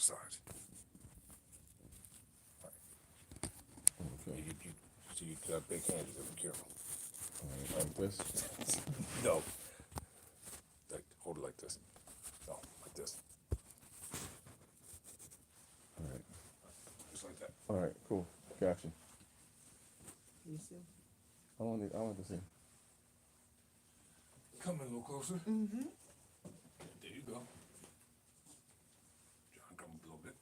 sides. Okay. So you got big hands, you gotta be careful. All right, like this. No. Like, hold it like this. No, like this. All right. Just like that. All right. Cool. Gotcha. You see? I want to see. Come in a little closer. Mm-hmm. There you go. John, come up a little bit.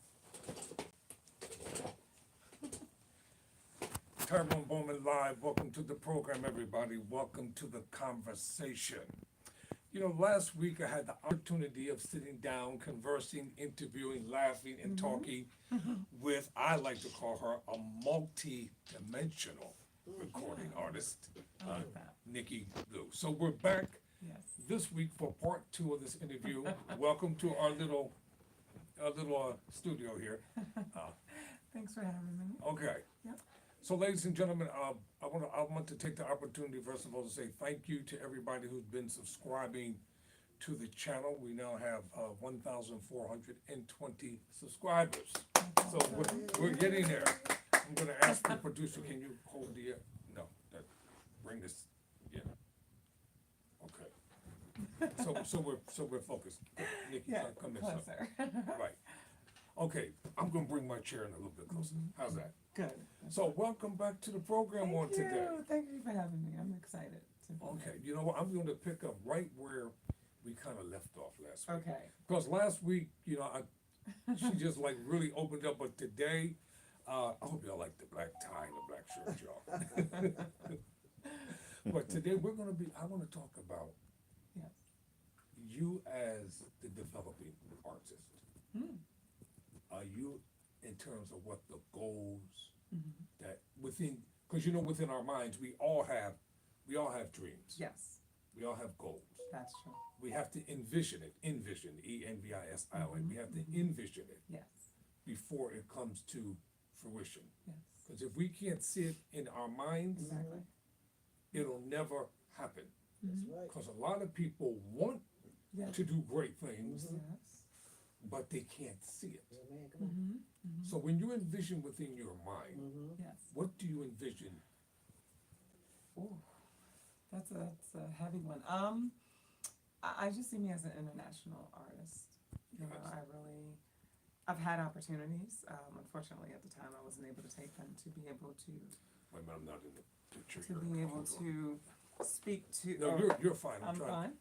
Tyrone Bowman live. Welcome to the program, everybody. Welcome to the conversation. You know, last week I had the opportunity of sitting down, conversing, interviewing, laughing, and talking with, I like to call her, a multi-dimensional recording artist, like that. Nihkee. So we're back Yes. this week for part 2 of this interview. Welcome to our little studio here. Thanks for having me. Okay. Yep. So, ladies and gentlemen, I want to take the opportunity first of all to say thank you to everybody who's been subscribing to the channel. We now have 1,420 subscribers. So we're getting there. I'm going to ask the producer, can you hold the no, bring this. Yeah. Okay. So we're focused. Nihkee, Yeah, come in. closer. Right. Okay, I'm gonna bring my chair in a little bit closer. How's that? Good. So welcome back to the program on today. Thank you for having me. I'm excited to be Okay, you know what, I'm gonna pick up right where we kinda left off last week. Okay. Because last week, you know, she just like really opened up, but today, I hope y'all like the black tie and the black shirt, y'all. But today I wanna talk about Yes. you as the developing artist. Are you, in terms of what the goals that within, because you know within our minds we all have dreams. Yes. We all have goals. That's true. We have to envision ENVISION. We have to envision it Yes. before it comes to fruition. Yes. Because if we can't see it in our minds, Exactly. it'll never happen. That's right. Because a lot of people want Yes. to do great things, Yes. but they can't see it. Man, come on. So when you envision within your mind, Yes. what do you envision? Ooh, that's a heavy one. I just see me as an international artist. You know, I've had opportunities. Unfortunately, at the time, I wasn't able to take them to be able to Wait a minute, I'm not in the picture. to here. be able Hold on. to speak to. No, you're fine. I'm trying. fine.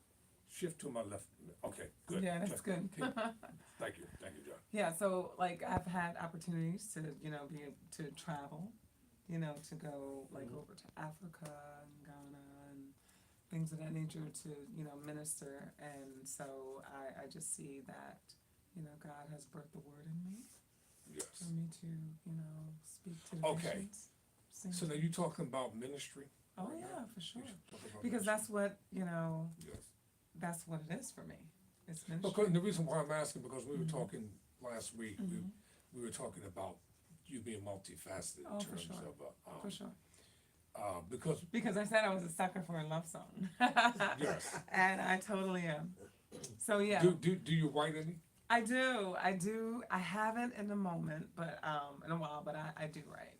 Shift to my left. Okay, good. Yeah, that's Okay. good. Okay. Thank you, John. Yeah, so like I've had opportunities to, you know, be able to travel, you know, to go like over to Africa and Ghana and things of that nature to, you know, minister. And so I just see that, you know, God has birthed the word in me Yes. for me to, you know, speak to the Okay. nations. sing So to- now you're talking about ministry? Oh right yeah, now? for sure. You're talking about Because ministry. that's what, you know, Yes. that's what it is for me. It's ministry. Because the reason why I'm asking, because we were talking last week, we were talking about you being multifaceted Oh, in for terms sure. of, For sure. because, Because I said I was a sucker for a love song. yes. And I totally am. So yeah, Do you write any? I do. I haven't in the moment, but in a while, but I do write.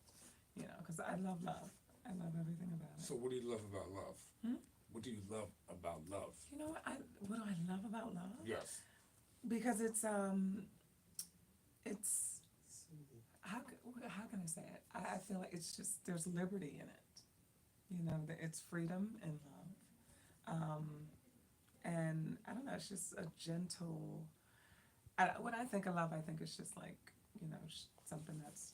You know, because I love love. I love everything about it. So what do you love about love? What do you love about love? You know what do I love about love? Yes. Because it's how can I say it? I feel like it's just there's liberty in it. You know, it's freedom and love. And I don't know, it's just a gentle. When I think of love, I think it's just like, you know, something that's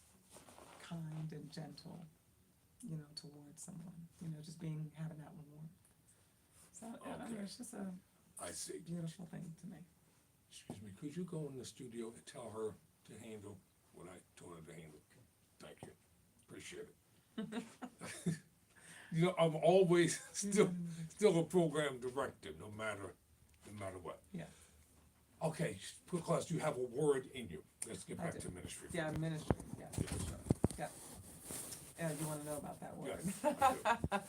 kind and gentle, you know, towards someone. You know, just having that warmth. So I don't know, Okay. it's just a I see. beautiful thing to me. Excuse me, could you go in the studio and tell her to handle what I told her to handle? Thank you. Appreciate it. You know, I'm always still a program director, no matter what. Yeah. Okay, because you have a word in you. Let's get I back do. to ministry. Yeah, ministry. Yeah, Yes. for sure. Yeah. You want to know about that word? Yes, I do.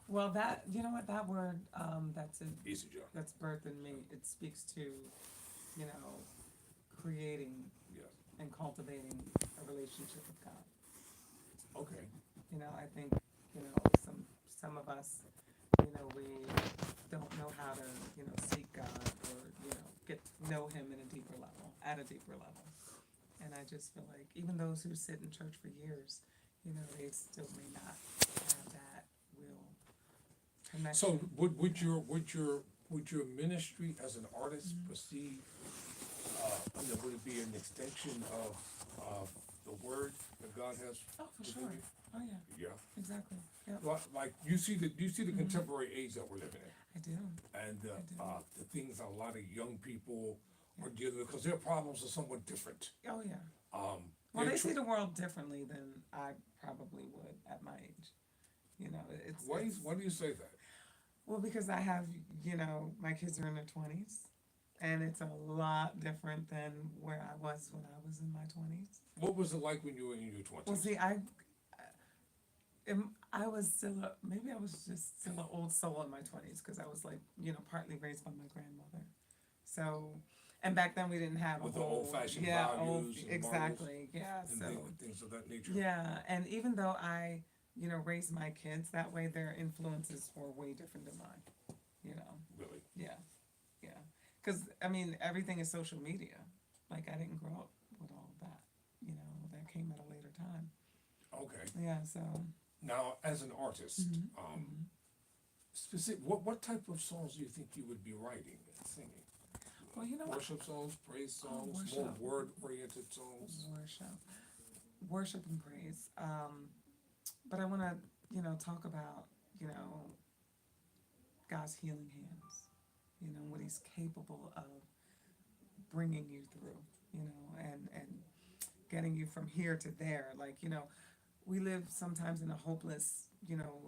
Well, you know what, that word, Easy, John. that's birthed in me, it speaks to, you know, creating Yes. and cultivating a relationship with God. Okay. You know, I think, some of us, we don't know how to, seek God or, get know him in a deeper level, at a deeper level. And I just feel like even those who sit in church for years, they still may not have that real connection. So would your ministry as an artist proceed, would it be an extension of the word that God has Oh, for within sure. you? Oh, yeah, Yeah. exactly. Yeah, Like you see the contemporary age that we're living in, I do. and do. the things a lot of young people are dealing with, because their problems are somewhat different. Oh, yeah. Well, Well, they see the world differently than I probably would at my age. Why do you say that? Well, because I have, my kids are in their 20s, and it's a lot different than where I was when I was in my 20s. What was it like when you were in your 20s? Well, see, I was still maybe I was just still an old soul in my 20s because I was like, partly raised by my grandmother. So, and back then we didn't have With a the whole, old-fashioned yeah, values and exactly, yeah. and So, things of that nature. yeah, and even though I, raised my kids that way, their influences were way different than mine. Really? Yeah, yeah. Because I mean, everything is social media. Like I didn't grow up with all of that. That came at a later time. Okay. Yeah. So. Now, as an artist, Mm-hmm. specific, what type of songs do you think you would be writing and singing? Well, you know what? Worship songs, praise songs, worship. more word-oriented songs. Worship and praise. But I want to, talk about, God's healing hands. What He's capable of bringing you through. And getting you from here to there. Like, we live sometimes in a hopeless,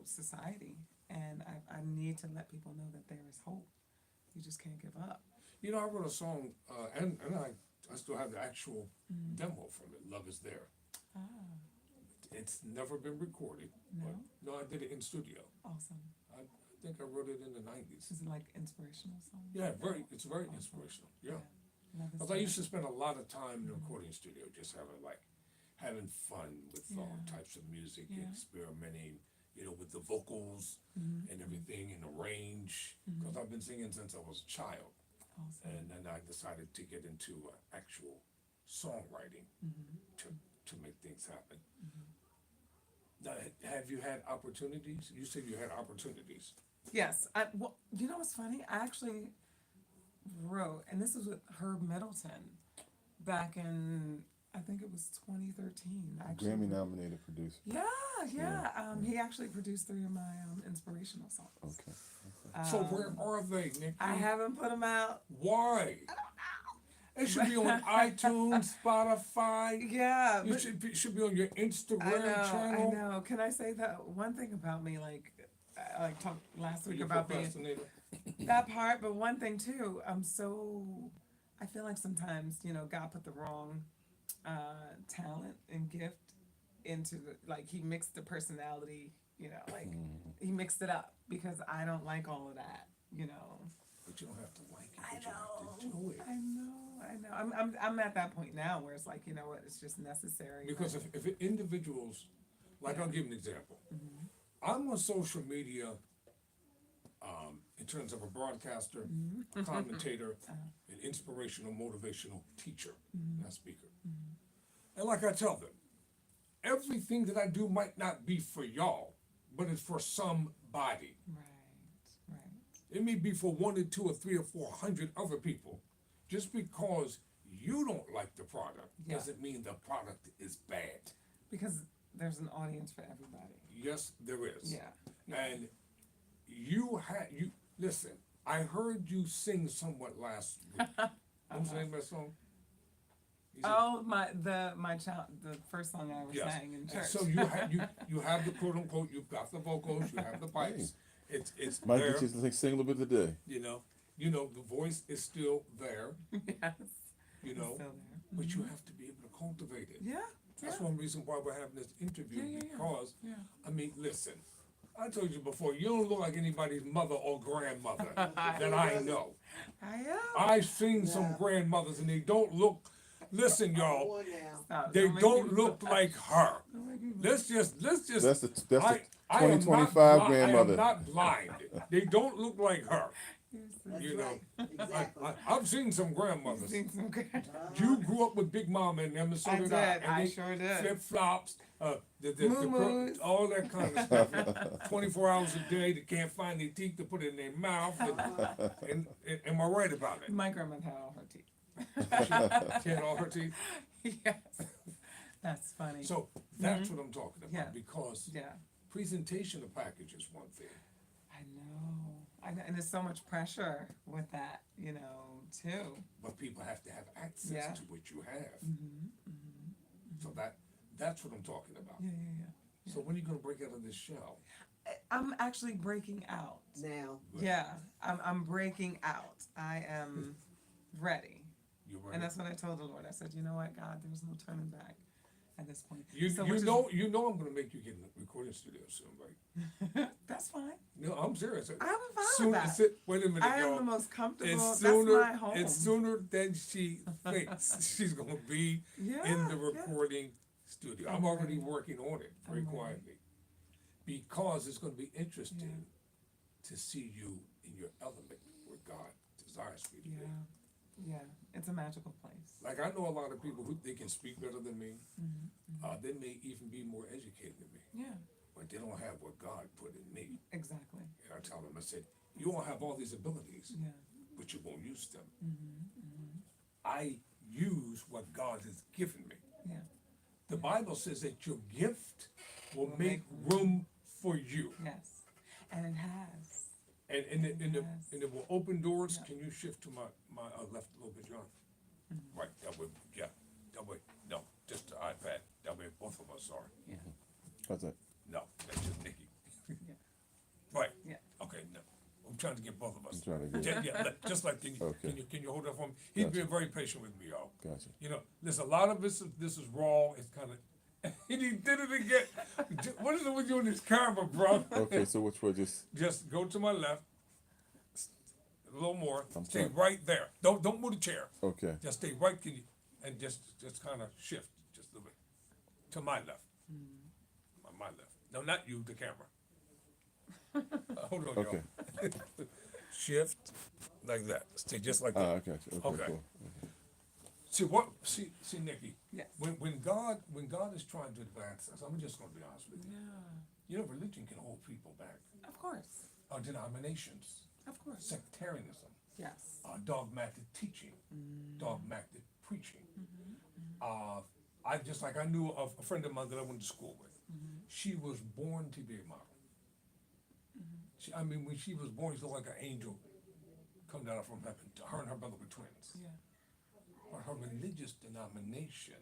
society, and I need to let people know that there is hope. You just can't give up. I wrote a song, and I still have the actual demo from it, Love Is There. Ah, It's never been recorded. no? But, no, I did it in studio. Awesome. I think I wrote it in the 90s. Is it like inspirational song? Yeah, it's very inspirational, yeah. Love is Because I there. used to spend a lot of time in the recording studio, just having fun with all Yeah. types of music, Yeah. experimenting, with the vocals and everything, and the range. Because I've been singing since I was a child, Awesome. and then I decided to get into actual songwriting to make things happen. Now, have you had opportunities? You said you had opportunities. Yes. Well, you know what's funny? I actually wrote, and this was with Herb Middleton back in, I think it was 2013. Grammy nominated producer. Yeah. He actually produced 3 of my inspirational songs. Okay. So where are they, Nihkee? I haven't put them out. Why? It should be on iTunes, Spotify. Yeah, You but should be on your Instagram channel. I know. Can I say that one thing about me? Like, I talked last week You about being procrastinator. that part, but one thing too. I feel like sometimes God put the wrong talent and gift into He mixed the personality. He mixed it up because I don't like all of that. But you don't have to like it. But you have to do it. I know. I'm at that point now where it's like, what, it's just necessary. Because if individuals, like I'll give an example. I'm on social media, in terms of a broadcaster, a commentator, an inspirational, motivational teacher, not speaker. And like I tell them, everything that I do might not be for y'all, but it's for somebody. Right. It may be for 1 or 2 or 3 or 400 other people. Just because you don't like the product Yeah. doesn't mean the product is bad. Because there's an audience for everybody. Yes, there is. Yeah. And you listen. I heard you sing somewhat last week. What was the name of that song? You said- Oh, the first song I ever Yes. sang in And church. so you have the quote unquote. You've got the vocals. You have the pipes. It's Might there. get you to sing a little bit today. The voice is still there. Yes. You know, It's still there. but you have to be able to cultivate it. Yeah. That's one reason why we're having this interview, Yeah. because Yeah. I mean, listen. I told you before, you don't look like anybody's mother or grandmother that I know. I am. I've seen some Yeah. grandmothers and they don't look Listen, Come y'all, on now. Stop. they make don't me- look like her. don't make me- Let's just. That's the I am not 2025 bli- I grandmother. am not blind. They don't look like her. That's You know, right. Exactly. I've seen some grandmothers. Seen some good- You grew up with Big Mama and them, and so I did did. I. And I they sure did. Flip flops, Moo-moos. all that kind of stuff. 24 hours a day, they can't find their teeth to put in their mouth. And am I right about it? My grandmother had all her teeth. She had all her teeth. Yes. That's funny. So that's what I'm talking about. Yeah. Because yeah. presentation of package is one thing. I know, and there's so much pressure with that, too. But people have to have access Yeah. to what you have. Mm-hmm. So that's what I'm talking about. Yeah. So when are you gonna break out of this shell? I'm actually breaking out. Now. Yeah, I'm breaking out. I am ready. You ready? And that's what I told the Lord. I said, you know what, God, there's no turning back at this point. You So you which is- know I'm gonna make you get in the recording studio soon, right? That's fine. No, I'm serious. I'm fine Soon, with that. wait a minute, I am y'all. the most comfortable. It's That's sooner. my home. It's sooner than she thinks she's gonna be Yeah, in the yeah. recording studio. I'm I'm already ready. working on it very I'm ready. quietly, because it's gonna be interesting to see you in your element where God desires for you to Yeah, be. yeah. It's a magical place. Like I know a lot of people who they can speak better than me. Mm-hmm. They may even be more educated than me, Yeah, but they don't have what God put in me. exactly. And I tell them, I said, you all have all these abilities, Yeah. but you won't use them. Mm-hmm. I use what God has given me. Yeah. The Bible says that your gift will Will make make room for you, Yes. And it has. and it will open doors. Yeah. Can you shift to my left a little bit, John? Mm-hmm. Right, that way, yeah, that way. No, just the iPad. That way, both of us are. Yeah. How's that? No, that's just Nikki. Yeah. Right. Yeah. Okay. No, I'm trying to get both of us. I'm trying to get. Just like can you, Okay. can you hold that for me? He's Gotcha. been very patient with me, y'all. Gotcha. You know, there's a lot of this is raw. It's kind of. And he did it again. What is it with you and this camera, bro? Okay, so which way? Just go to my left. A little more. I'm Stay trying. right there. Don't move the chair. Okay. Just stay right. Can you? And just kind of shift just a little bit to my left. My left. No, not you. The camera. Hold on, Okay. y'all. Shift like that. Stay just like that. I got you. Okay. Okay. Cool. See, Nikki. Yes. When God is trying to advance us, I'm just going to be honest with you. Yeah. You know, religion can hold people back. Of course. Denominations, Of course. sectarianism, Yes. dogmatic teaching, dogmatic preaching. I knew a friend of mine that I went to school with. She was born to be a model. When she was born, she looked like an angel come down from heaven. Her and her brother were twins. Yeah. But her religious denomination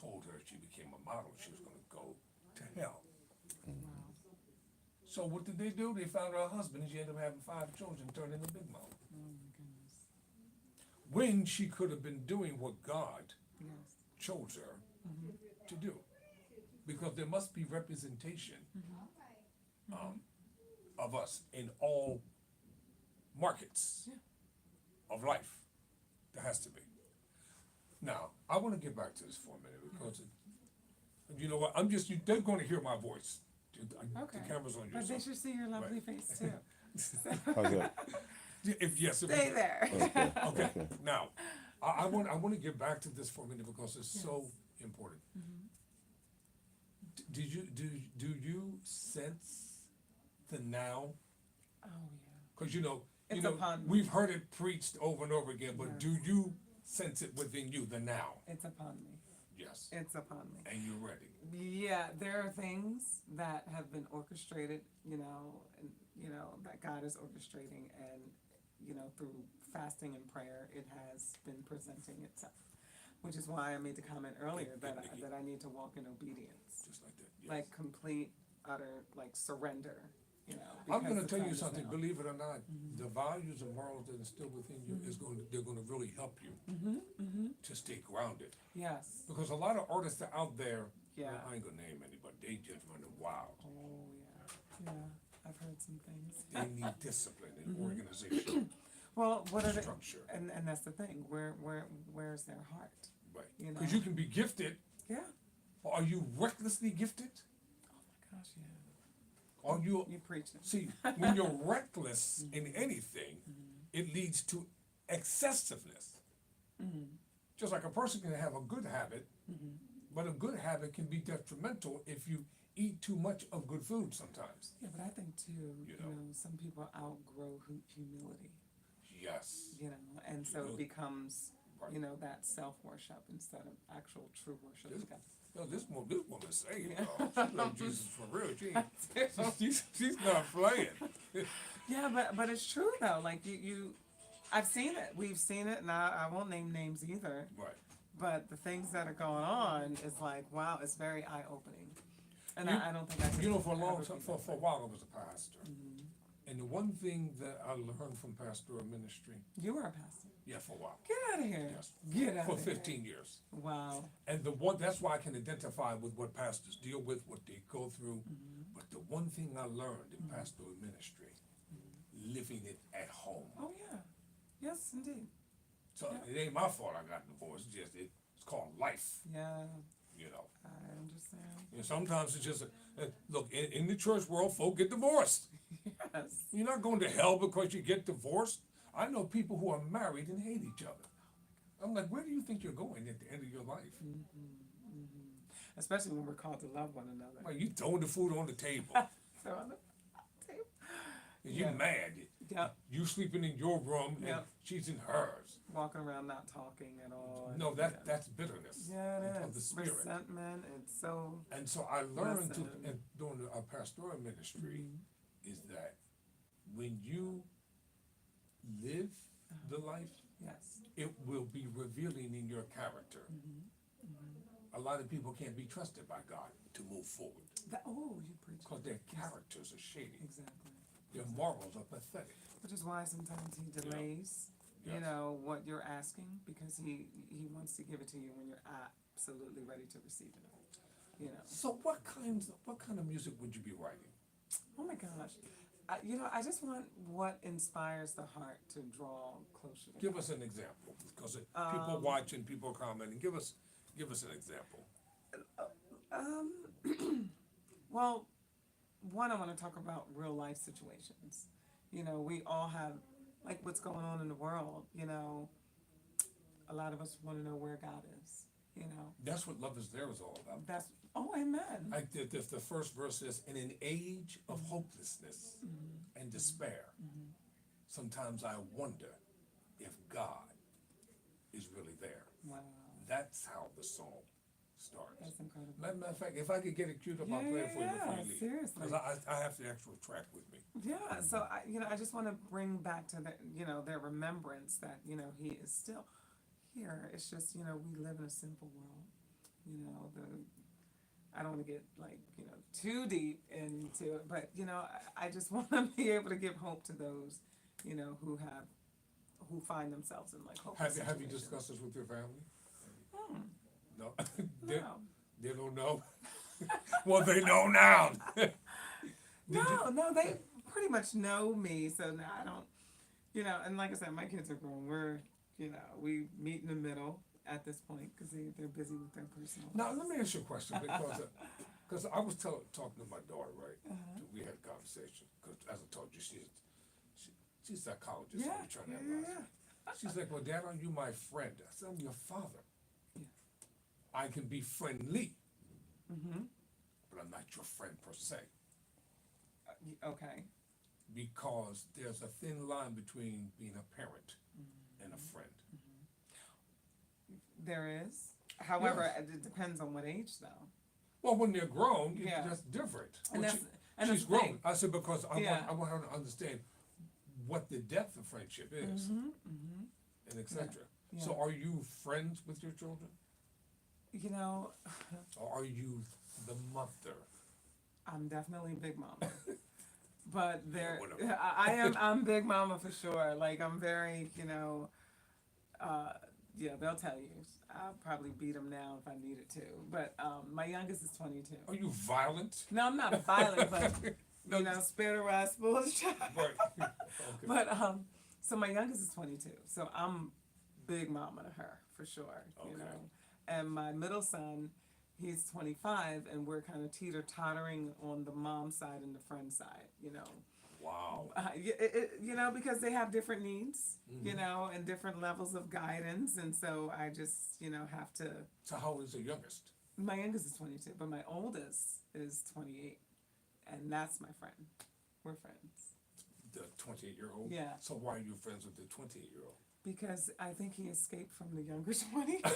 told her if she became a model, she was going to go to hell. Wow. So what did they do? They found her a husband, and she ended up having 5 children, turned into Big Mama. Oh my goodness. When she could have been doing what God Yes. chose her to do. Because there must be representation of us in all markets of life. There has to be. Now, I want to get back to this for a minute because, you know what, they're going to hear my voice. Okay. The camera's on you. But so- they should see your lovely Right. face too. How's that? If Stay there. Okay. Okay, now, I want to get back to this for a minute because it's so important. Do you sense the now? Oh yeah. Because you know, It's upon me. we've heard it preached over and over again, but Yes. do you sense it within you, the now? It's upon me. Yes. It's upon me. And you're ready. Yeah, there are things that have been orchestrated, that God is orchestrating, and through fasting and prayer, it has been presenting itself. Which is why I made the comment earlier that I need to walk in obedience, Just like that. Yes. like complete, utter, surrender. I'm because going to the tell time you is something. now. Believe it or not, the values and morals that are still within you they're going to really help you to stay grounded. Yes. Because a lot of artists are out there. Yeah. I ain't gonna name anybody. They just running wild. Oh yeah. Yeah. I've heard some things. They need discipline and organization, Well, what are the structure. and that's the thing. Where's their heart? Right. You know? Because you can be gifted, Yeah. or are you recklessly gifted? Gosh, yeah. Or you You preaching. see when you're reckless in anything, it leads to excessiveness. Just like a person can have a good habit, but a good habit can be detrimental if you eat too much of good food sometimes. Yeah, but I think too, you know. know, some people outgrow humility, Yes. you know, and so it becomes, you know, that self-worship instead of actual true worship. This- of God. No, this woman saved. She loves Jesus for real. She's not playing. Yeah, but it's true though. Like I've seen it. We've seen it, and I won't name names either. Right. But the things that are going on is like, wow, it's very eye opening. And I don't think I could You know, for a long ever time, be for that a way. while, I was a pastor, and the one thing that I learned from pastoral ministry, You were a pastor. yeah, for a while, Get out of here. yes, Get out for of here. 15 years. Wow. And that's why I can identify with what pastors deal with, what they go through. But the one thing I learned in pastoral ministry, living it at home. Oh yeah. Yes, indeed. So it ain't my fault I got divorced. It's called life. Yeah, You know. I understand. And sometimes it's just look in the church world, folk get divorced. Yes. You're not going to hell because you get divorced. I know people who are married and hate each other. I'm like, where do you think you're going at the end of your life? Especially when we're called to love one another. Like, you throwing the food on the table. So on the table. And you Yeah. mad. Yep. You sleeping in your room and Yep. she's in hers. Walking around not talking at all. No, and- that's bitterness. Yeah, it of the is. spirit. Resentment. It's so. And so I learned Listen. during our pastoral ministry is that when you live the life, Yes. it will be revealing in your character. A lot of people can't be trusted by God to move forward You preach. because their characters are shady. Exactly. Their morals are pathetic. Which is why sometimes he delays, you Yes. know, what you're asking, because he wants to give it to you when you're absolutely ready to receive it. You know. So what kind of music would you be writing? Oh my gosh. You know, I just want what inspires the heart to draw closer to Give God. us an example because people watching, people commenting. Give us an example. Well, one, I want to talk about real life situations. You know, we all have, like, what's going on in the world. You know, a lot of us want to know where God is. You know, That's what Love Is There is all about. amen. Like the first verse says, in an age of hopelessness and despair, sometimes I wonder if God is really there. Wow, That's how the song starts. that's incredible. Matter of fact, if I could get it queued up, I'll play it for you before you leave. Seriously. Because I have the actual track with me. Yeah, so I just want to bring back to their remembrance that, he is still here. It's just, we live in a simple world. I don't want to get too deep into it, but I just want to be able to give hope to those, who find themselves in hopeless Have you situations. discussed this with your family? No, No. they don't know. Well, they know now. No, they pretty much know me, so now I don't, and like I said, my kids are grown. We meet in the middle at this point because they're busy with their personal Now, lives. let me ask you a question because I was talking to my daughter, right? We had a conversation because, as I told you, she's a psychologist. Yeah, So we're trying to analyze me. She's like, "Well, Dad, are you my friend?" I said, "I'm your father. Yeah. I can be friendly, Mm-hmm. but I'm not your friend per se Okay. because there's a thin line between being a parent and a friend." There is. However, it depends on what age, though. Well, when they're grown, Yeah. that's different. And Well, that's and she's that's the grown. thing. I said because Yeah. I want her to understand what the depth of friendship is and etc. Yeah. So, are you friends with your children, or are you the mother? I'm definitely Big Mama. But whatever. I'm Big Mama for sure. Like, I'm very, they'll tell you. I'll probably beat them now if I needed to. But my youngest is 22. Are you violent? No, I'm not violent, but, spare the rod, spoil the child. Right. Okay. But, so my youngest is 22. So I'm Big Mama to her, for sure, Okay. and my middle son, he's 25, and we're kind of teeter-tottering on the mom side and the friend side, you know. Wow. You know, because they have different needs, you know, and different levels of guidance, and so I just, you know, have to. So how old is the youngest? My youngest is 22, but my oldest is 28, and that's my friend. We're friends. The 28-year-old? Yeah. So why are you friends with the 28-year-old? Because I think he escaped from the younger 20s.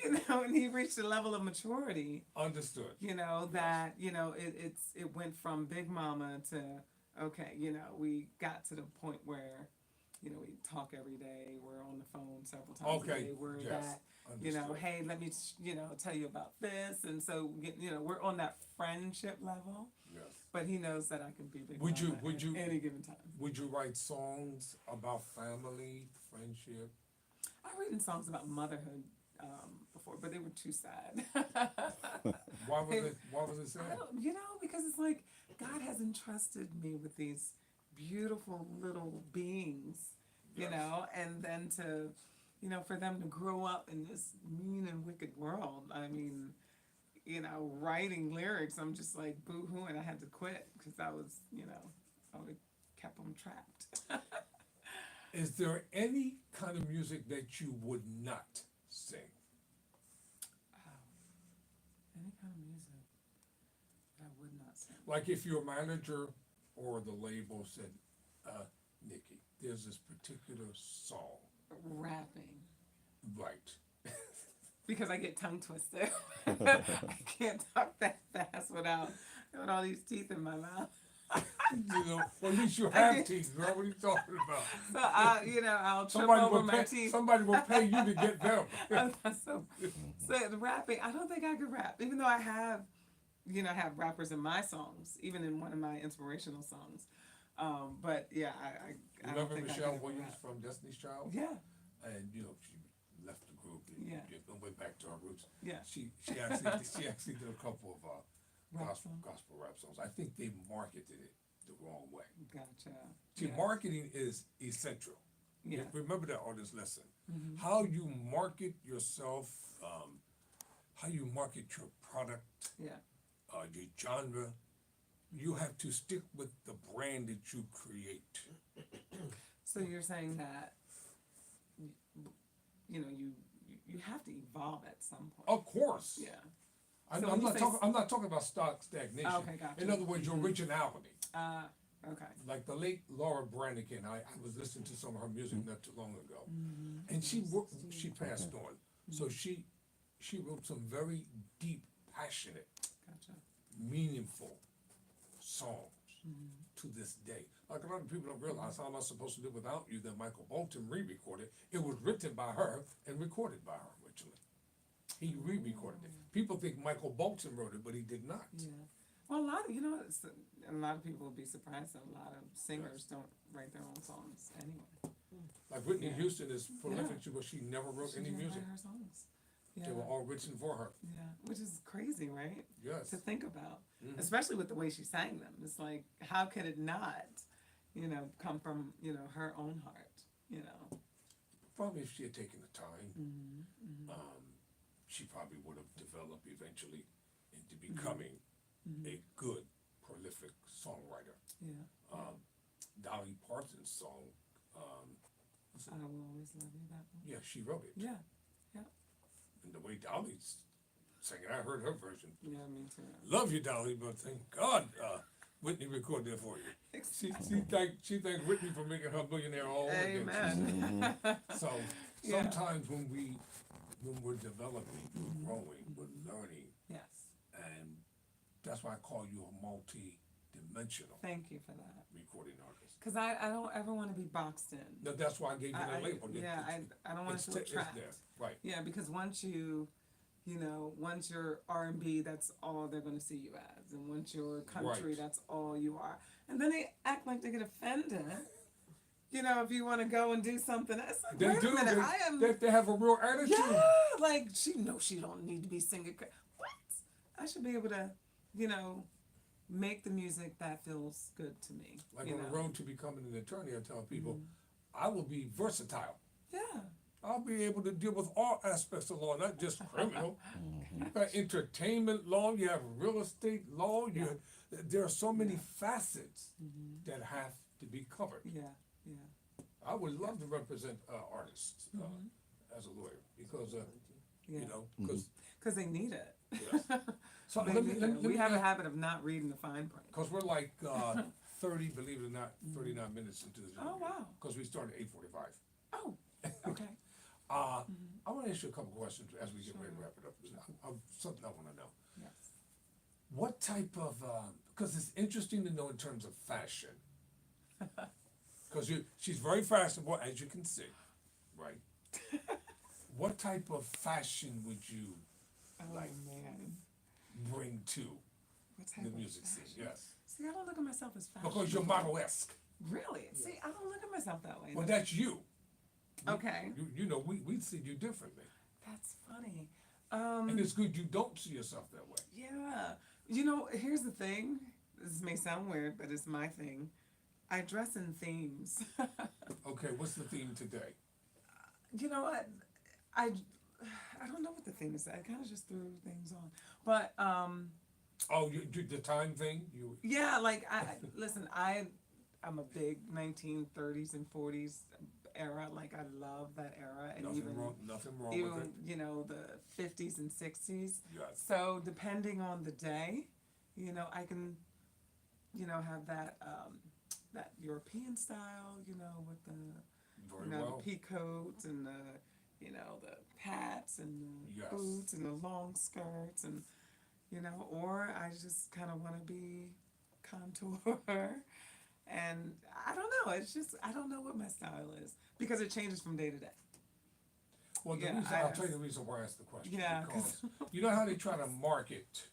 You know, and he reached a level of maturity. Understood. You know, that, you know, it went from big mama to, okay, you know, we got to the point where, you know, we talk every day, we're on the phone several times a day, we're that, you know, hey, let me, you know, tell you about this, and so, you know, we're on that friendship level. Yes. But he knows that I can be big Would mama you at any given time. Would you write songs about family, friendship? I've written songs about motherhood before, but they were too sad. Why was it sad? You know, because it's like God has entrusted me with these beautiful little beings, you Yes. know, and then to, you know, for them to grow up in this mean and wicked world. I mean, you know, writing lyrics, I'm just like boo-hooing. I had to quit because I was, you know, I would have kept them trapped. Is there any kind of music that you would not sing? Any kind of music that I would not sing. Like if your manager or the label said, Nihkee, there's this particular song. Rapping. Right. Because I get tongue twisted. I can't talk that fast without all these teeth in my mouth. You know, well, at least you have teeth, girl. What are you talking about? So you know, I'll trip over my teeth. Somebody will pay you to get them. so the rapping, I don't think I could rap, even though I have, you know, I have rappers in my songs, even in one of my inspirational songs. But yeah, I don't Remember think Michelle I could Williams rap. from Destiny's Child? Yeah, And you know, she left the group and Yeah. went back to her roots. yeah. She actually did a couple of Rap songs? gospel rap songs. I think they marketed it the wrong way. Gotcha. See, Yeah. marketing is essential. Yeah. Remember that on this lesson. Mhm. How you market yourself, how you market your product, Yeah. your genre, you have to stick with the brand that you create. So you're saying that, you know, you have to evolve at some point. Of course. Yeah. I'm, So I'm when you not say talking. I'm not talking about stock stagnation. Okay, gotcha. In other words, your Mhm. originality. Okay. Like the late Laura Branigan, I was listening to some of her music not too long ago, Mm-hmm. and she passed on. So she wrote some very deep, passionate, Gotcha. meaningful songs Mm-hmm. to this day. Like a lot of people don't realize, How Am I Supposed to Live Without You, that Michael Bolton re-recorded. It was written by her and recorded by her originally. He re-recorded it. People think Michael Bolton wrote it, but he did not. Yeah. Well, a lot of, you know, a lot of people will be surprised that a lot of singers don't write their own songs anyway. Like Whitney Yeah. Houston is prolific, Yeah. but she never wrote She any didn't music. write her songs. They Yeah. were all written for her. Yeah. Which is crazy, right? Yes. To think about, Mhm. especially with the way she sang them. It's like, how could it not, you know, come from, you know, her own heart, you know? Probably if she had taken the time, Mm-hmm. she probably would have developed eventually into becoming Mm-hmm. a good, prolific songwriter. Yeah. Dolly Parton's song, what's it? I Will Always Love You, that one. Yeah, she wrote it. Yeah. And the way Dolly's sang it, I heard her version. Yeah, me too. Love you, Dolly, but thank God Whitney recorded it for you. She thanked Whitney for making her millionaire all over again. Amen. So Yeah. sometimes when we're developing, we're growing, we're learning, Yes. and that's why I call you a multi-dimensional Thank you for that. recording artist. Because I don't ever want to be boxed in. No, that's why I gave you that label. Yeah, I don't want to feel trapped. It's there, right? Yeah, because once once you're R&B, that's all they're going to see you as. And once you're country, Right. that's all you are. And then they act like they get offended. You know, if you want to go and do something, it's like, They wait do. a minute, I am... They have a real attitude. Yeah, like, she don't need to be singing. What? I should be able to, you know, make the music that feels good to me. Like you on know? the road to becoming an attorney, I tell people, Mm-hmm. I will be versatile. Yeah. I'll be able to deal with all aspects of law, not just criminal. You got entertainment law, you have real estate law, there are so many facets that have to be covered. Yeah, yeah. I would love to represent artists as a lawyer because, Yeah. you know, because Because they need it. yes. So They let me, need let it. me, We have a habit of not reading the fine print. because we're like 30, believe it or not, 39 minutes into this. Oh, wow. Because we started at 8:45. Oh, okay. I want to ask you a couple questions as we get ready to wrap it up. Something I want to know. Yes. What type of, because it's interesting to know in terms of fashion. Because she's very fashionable, as you can see, right? What type of fashion would you Oh, like man. bring to What type the of music scene? fashion? Yes. See, I don't look at myself as fashion. Because you're model-esque. Really? See, I don't look at myself that way. Well, that's you. Okay. You know, we see you differently. That's funny. And it's good you don't see yourself that way. Yeah. You know, here's the thing. This may sound weird, but it's my thing. I dress in themes. Okay, what's the theme today? You know what? I don't know what the theme is. I kind of just threw things on. But Oh, the time thing? yeah, like listen, I'm a big 1930s and 40s era. Like I love that era, and Nothing wrong with even it. you know the 50s and 60s. Yes. So depending on the day, you know, I can, you know, have that that European style, you know, with the Very you know well. the pea coats and the you know the hats and the Yes. boots and the long skirts and you know, or I just kind of want to be contour. And I don't know. It's just I don't know what my style is because it changes from day to day. Well, the Yeah, reason, I I'll tell you asked- the reason why I asked the question. Yeah, Because you know how they try to market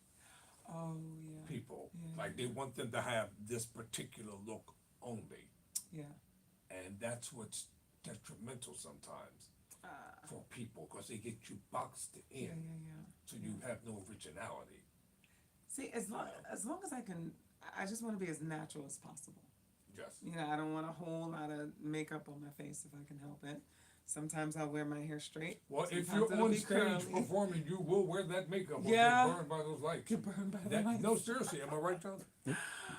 Oh yeah. people? Yeah. Like they want them to have this particular look only. Yeah. And that's what's detrimental sometimes Uh, for people because they get you boxed in. yeah. So you have no originality. See, as long as I can, I just want to be as natural as possible. Yes. You know, I don't want a whole lot of makeup on my face if I can help it. Sometimes I'll wear my hair straight. Well, if Sometimes you're it'll on be stage curly. performing, you will wear that makeup or Yeah. get burned by those lights. Get burned by the lights. No, seriously, am I right, John?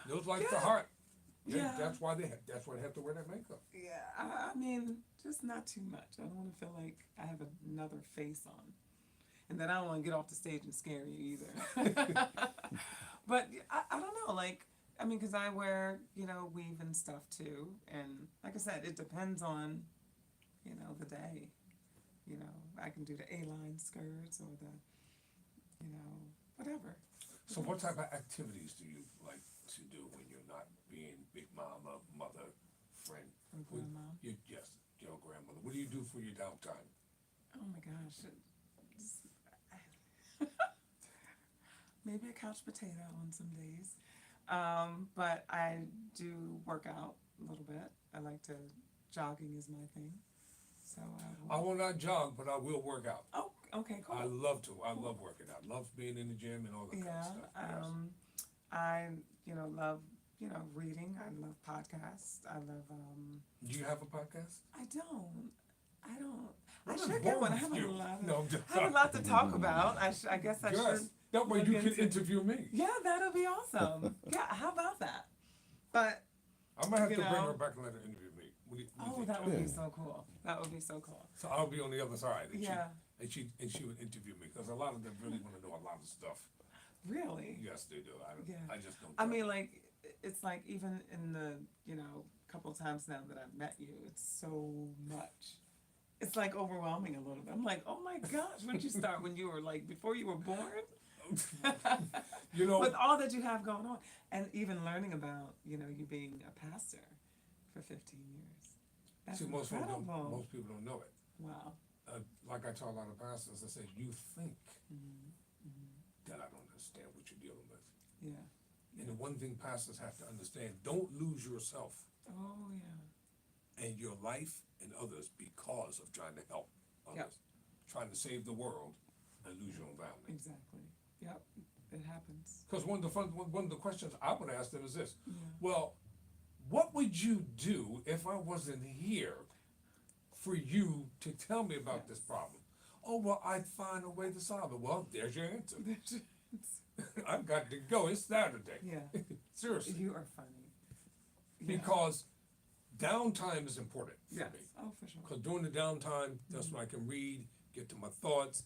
Those lights Yeah. are hot. Yeah. That's why that's why they have to wear that makeup. Yeah, I mean, just not too much. I don't want to feel like I have another face on. And then I don't want to get off the stage and scare you either. But I don't know, like, I mean, because I wear, you know, weave and stuff too. And like I said, it depends on, you know, the day. You know, I can do the A-line skirts or the, you know, whatever. So what type of activities do you like to do when you're not being big mama, mother, friend? Or grandma. Yes, your grandmother. What do you do for your downtime? Oh my gosh. Maybe a couch potato on some days. But I do work out a little bit. I like to, jogging is my thing. So I will not jog, but I will work out. Oh, okay, cool. I love to. I love working out. Love being in the gym and all that kind of Yeah, stuff. Yes. I, you know, love, you know, reading. I love podcasts. I love, Do you have a podcast? I don't. I What is should get wrong one. I with have you? a lot of, No, I'm just- I have a lot to talk about. I guess I Yes. should. That way look you can into- interview me. Yeah, that'll be awesome. Yeah, how about that? But, I might have You to bring know. her back and let her interview me. What do you oh, think, that John? would be Yeah. so cool. That would be so cool. So I'll be on the other side. And Yeah. she would interview me because a lot of them really want to know a lot of stuff. Really? Yes, they do. Yeah. I just don't. I tell mean, them. like, it's like even in the, you know, couple of times now that I've met you, it's so much. It's like overwhelming a little bit. I'm like, oh my gosh, when did you start? When you were like, before you were born? You know, With all that you have going on. And even learning about, you know, you being a pastor for 15 years. That's see, most people incredible. most people don't know it. Wow. Like I tell a lot of pastors, I say, you think Mm-hmm. that I don't understand what you're dealing with. Yeah. And the one thing pastors have to understand, don't lose yourself Oh, yeah. and your life and others because of trying to help others. Yep. Trying to save the world and lose your own family. Exactly. Yep. It happens. Because one of the questions I would ask them is this: Yeah. well, what would you do if I wasn't here for you to tell me about this problem. Oh, well, I'd find a way to solve it. Well, there's your answer. I've got to go. It's Saturday. Yeah. Seriously. You are funny. Yeah. Because downtime is important for Yes. me. Oh, for sure. Because during the downtime, that's when I can read, get to my thoughts,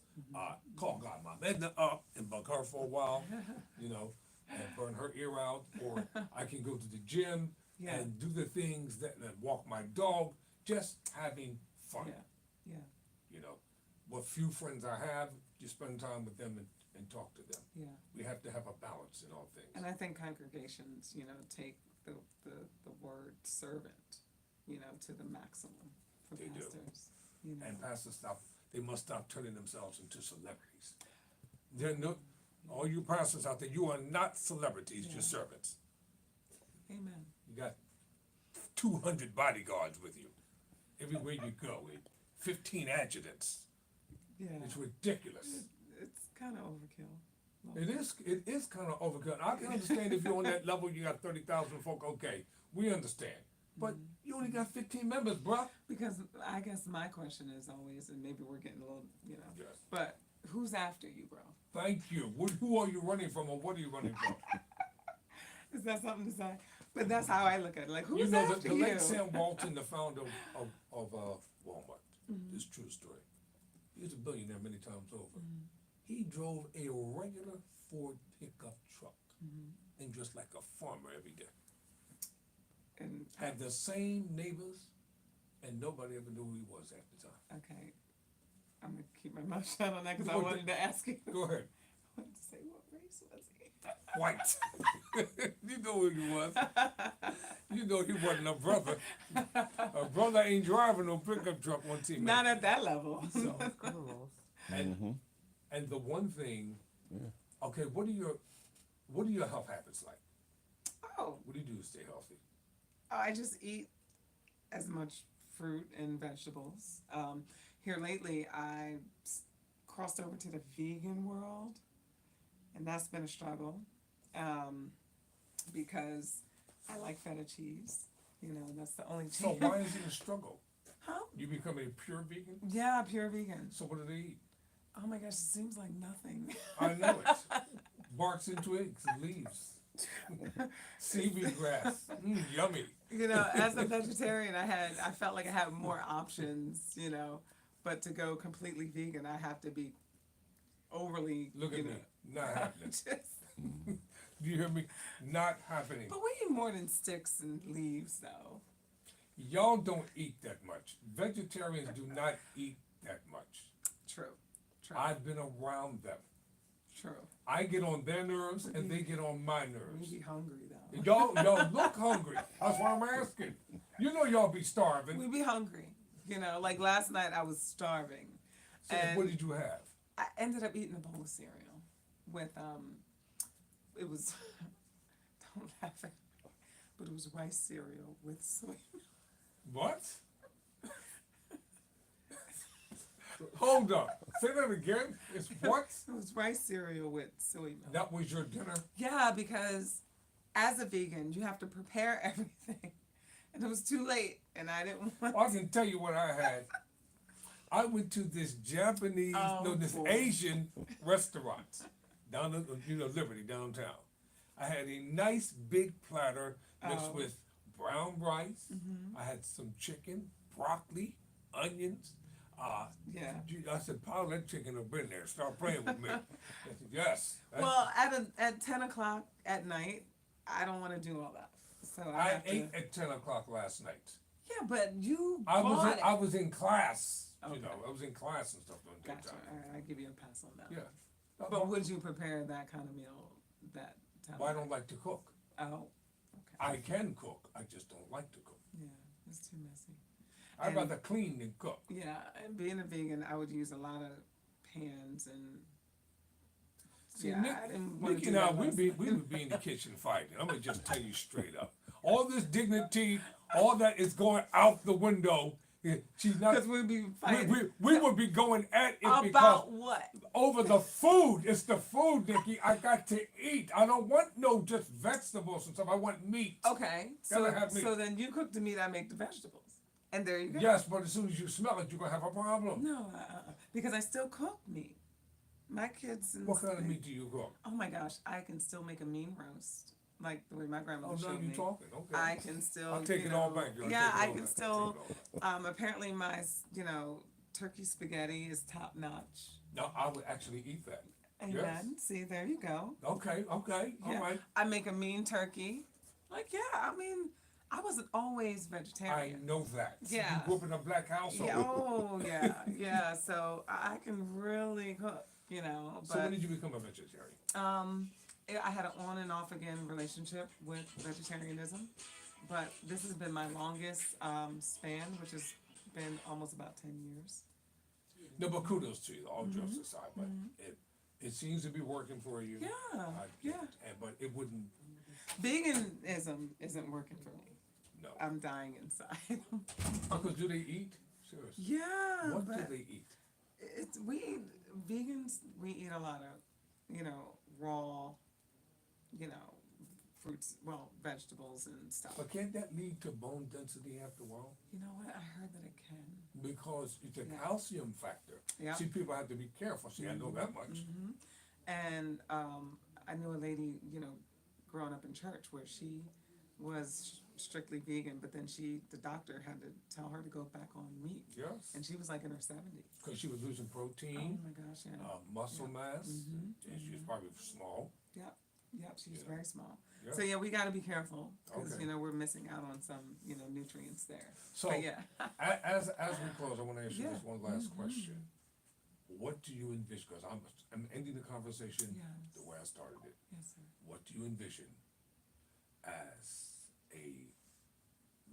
call God my Edna up and bug her for a while, you know, and burn her ear out. Or I can go to the gym Yeah. and do the things that walk my dog, just having fun. Yeah. Yeah. You know, what few friends I have, you spend time with them and talk to them. Yeah. We have to have a balance in all things. And I think congregations, take the word servant, to the maximum for They do. pastors. And pastors they must stop turning themselves into celebrities. They're no, all you pastors out there, you are not celebrities, Yeah. you're servants. Amen. You got 200 bodyguards with you everywhere you go, and 15 adjutants. Yeah. It's ridiculous. It's kind of overkill. It is kind of overkill. I can understand if you're on that level, you got 30,000 folk, okay, we understand. But you only got 15 members, bruh. Because I guess my question is always, and maybe we're getting a little, Yes. but who's after you, bro? Thank you. Who are you running from, or what are you running from? Is that something to say? But that's how I look at it. Like, who's You know, after the you? late Sam Walton, the founder of Walmart, this is a true story. He was a billionaire many times over. He drove a regular Ford pickup truck and dressed like a farmer every day. And Had the same neighbors, and nobody ever knew who he was half the time. okay, I'm gonna keep my mouth shut on that because I Go wanted to ask you. Go ahead. I wanted to say, what race was he? White. You know who he was. You know he wasn't a brother. A brother ain't driving no pickup truck one team. Not at that level. So, and the one thing, okay, what are your health habits like? Oh, What do you do to stay healthy? I just eat as much fruit and vegetables. Here lately, I crossed over to the vegan world, and that's been a struggle because I like feta cheese. That's the only cheese. So why is it a struggle? Huh? You become a pure vegan? Yeah, pure vegan. So what do they eat? Oh my gosh, it seems like nothing. I know it. Barks and twigs and leaves. Seaweed grass. Yummy. As a vegetarian, I felt like I had more options, but to go completely vegan, I have to be overly, Look at me. Not happening. just, Do you hear me? Not happening. but we eat more than sticks and leaves, though. Y'all don't eat that much. Vegetarians do not eat that much. True. I've been around them. True. I get on their nerves and they get on my We nerves. be hungry, though. Y'all look hungry. That's why I'm asking. You know y'all be starving. We be hungry. Like last night I was starving. So and what did you have? I ended up eating a bowl of cereal with, it was, don't laugh at me, but it was rice cereal with soy milk. What? Hold up. Say that again. It's what? It was rice cereal with soy milk. That was your dinner? Yeah, because as a vegan, you have to prepare everything. And it was too late, and I didn't want I can tell you what I had. I went to this Japanese, this boy. Asian restaurant down at, Liberty, downtown. I had a nice big platter mixed with brown rice. I had some chicken, broccoli, onions. Yeah. I said, pile that chicken up in there. Start playing with me. I said, yes. Well, at 10 o'clock at night, I don't want to do all that. So I I have to, ate at 10 o'clock last night. yeah, but you I bought it. was in class. Okay. I was in class and stuff during the Gotcha. daytime. All right, I give you a pass on that. Yeah. But would you prepare that kind of meal that time? Well, I don't like to cook. Oh, okay. I can cook. I just don't like to cook. Yeah, it's too messy. I'd And- rather clean than cook. Yeah, and being a vegan, I would use a lot of pans and. See, Yeah, I didn't wanna Nikki do and I, that we last would be in the kitchen fighting. I'm gonna just tell you straight up. All this dignity, all that is going out the window. She's not. Because we'd be fighting. We would be going at it because About what? over the food. It's the food, Nikki. I got to eat. I don't want no just vegetables and stuff. I want meat. Okay, Gotta have meat. so then you cook the meat, I make the vegetables. And there you go. Yes, but as soon as you smell it, you're gonna have a problem. No, because I still cook meat. My kids. And What kind of they- meat do you cook? Oh my gosh, I can still make a mean roast, like the way my grandmother Oh, now showed you're me. talking, okay. I can still. I'll take you it all know, back. I'll Yeah, take it I all can back. still. I'll take it all back. Apparently, my turkey spaghetti is top notch. No, I would actually eat that. Amen. Yes. See, there you go. Okay, all Yeah. right. I make a mean turkey. Like, yeah, I mean, I wasn't always I vegetarian. know that. Yeah. You grew up in a black household. Yeah, oh, yeah. So I can really cook, But So when did you become a vegetarian? I had an on and off again relationship with vegetarianism, but this has been my longest span, which has been almost about 10 years. No, but kudos to you, all jokes aside, but it seems to be working for you. Yeah, yeah. But it wouldn't, Veganism isn't working for me. no. I'm dying inside. Because do they eat? Seriously. Yeah, What do but they eat? vegans, we eat a lot of, raw, fruits, vegetables and stuff. But can't that lead to bone density after a while? You know what? I heard that it can. Because it's a Yeah. calcium factor. Yeah. See, people have to be careful. See, I know that much. Hmm. And I knew a lady, growing up in church where she was strictly vegan, but then the doctor had to tell her to go back on meat. Yes. And she was like in her 70s. Because she was losing Oh protein, my gosh, yeah. muscle mass, Mhm, and she was probably small. Yep, she's Yeah. very small. Yeah. So yeah, we got to be careful because Okay. we're missing out on some nutrients there. So, But yeah, as we close, I want to ask you Yeah. this one last question. What do you envision? Because I'm ending the conversation Yes. the way I started it. yes, sir. What do you envision as a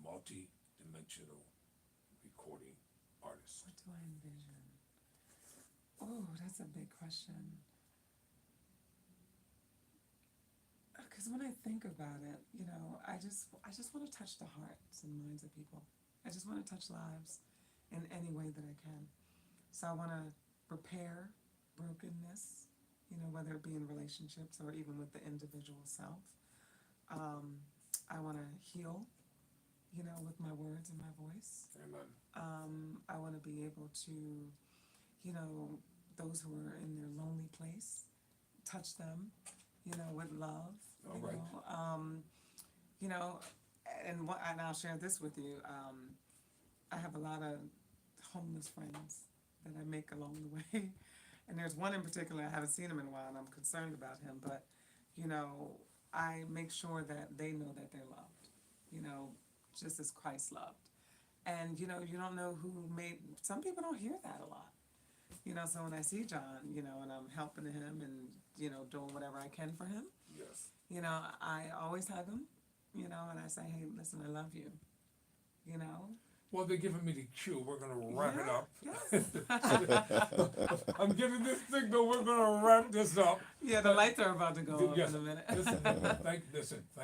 multi-dimensional recording artist? What do I envision? Oh, that's a big question. Because when I think about it, I just want to touch the hearts and minds of people. I just want to touch lives in any way that I can. So I want to repair brokenness, whether it be in relationships or even with the individual self. I want to heal, with my words and my voice. Amen. I want to be able to, those who are in their lonely place, touch them, with love. All right. And I'll share this with you. I have a lot of homeless friends that I make along the way. And there's one in particular, I haven't seen him in a while, and I'm concerned about him. But, I make sure that they know that they're loved, just as Christ loved. And, you don't know some people don't hear that a lot. So when I see John, and I'm helping him and, doing whatever I can for him, Yes. I always hug him, and I say, hey, listen, I love you, Well, they're giving me the cue. We're going to wrap it up. Yes. I'm giving this signal. We're going to wrap this up. Yeah, the lights are about to go up Yes. in a minute. Thank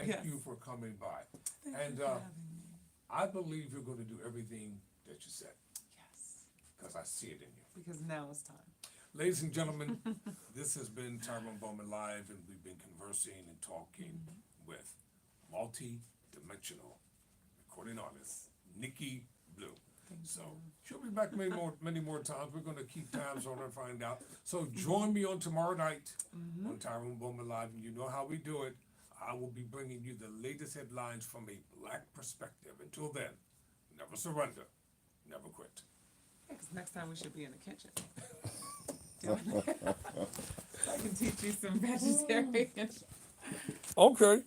Yes. you for coming by. Thank And, you for having me. I believe you're going to do everything that you said Yes, because I see it in you. because now it's time. Ladies and gentlemen, this has been Tyrone Bowman Live, and we've been conversing and talking with multi-dimensional recording artist Nihkee Blue. Thank So you. she'll be back many more times. We're going to keep tabs on her and find out. So join me on tomorrow night on Tyrone Bowman Live, and you know how we do it. I will be bringing you the latest headlines from a black perspective. Until then, never surrender, never quit. Yeah, 'cause next time we should be in the kitchen. I can teach you some vegetarian. Okay.